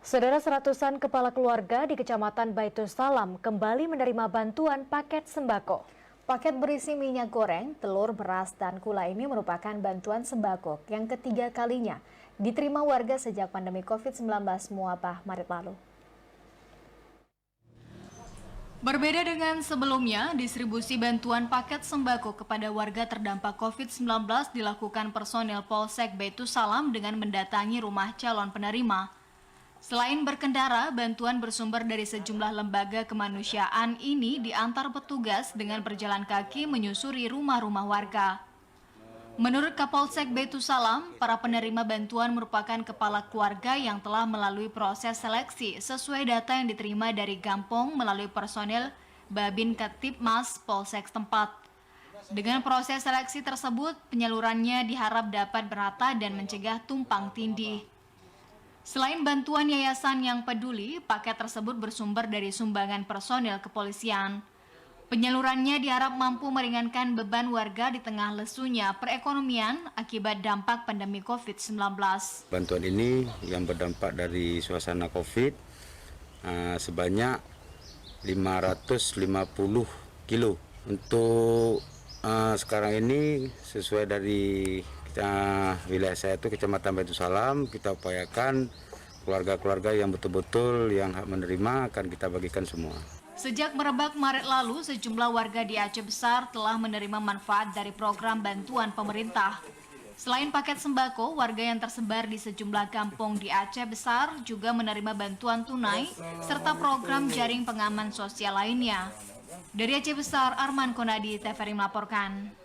Saudara, seratusan kepala keluarga di Kecamatan Baitus Salam kembali menerima bantuan paket sembako. Paket berisi minyak goreng, telur, beras, dan gula ini merupakan bantuan sembako yang ketiga kalinya diterima warga sejak pandemi COVID-19 mewabah Maret lalu. Berbeda dengan sebelumnya, distribusi bantuan paket sembako kepada warga terdampak COVID-19 dilakukan personel Polsek Baitus Salam dengan mendatangi rumah calon penerima. Selain berkendara, bantuan bersumber dari sejumlah lembaga kemanusiaan ini diantar petugas dengan berjalan kaki menyusuri rumah-rumah warga. Menurut Kapolsek Baitus Salam, para penerima bantuan merupakan kepala keluarga yang telah melalui proses seleksi sesuai data yang diterima dari Gampong melalui personel Babin Ketipmas Polsek setempat. Dengan proses seleksi tersebut, penyalurannya diharap dapat merata dan mencegah tumpang tindih. Selain bantuan yayasan yang peduli, paket tersebut bersumber dari sumbangan personel kepolisian. Penyalurannya diharap mampu meringankan beban warga di tengah lesunya perekonomian akibat dampak pandemi COVID-19. Bantuan ini yang berdampak dari suasana COVID sebanyak 550 kilo. Untuk sekarang ini sesuai dari wilayah saya itu Kecamatan Baitus Salam, kita upayakan keluarga-keluarga yang betul-betul yang menerima akan kita bagikan semua. Sejak merebak Maret lalu, sejumlah warga di Aceh Besar telah menerima manfaat dari program bantuan pemerintah. Selain paket sembako, warga yang tersebar di sejumlah kampung di Aceh Besar juga menerima bantuan tunai serta program jaring pengaman sosial lainnya. Dari Aceh Besar, Arman Konadi, TVRI melaporkan.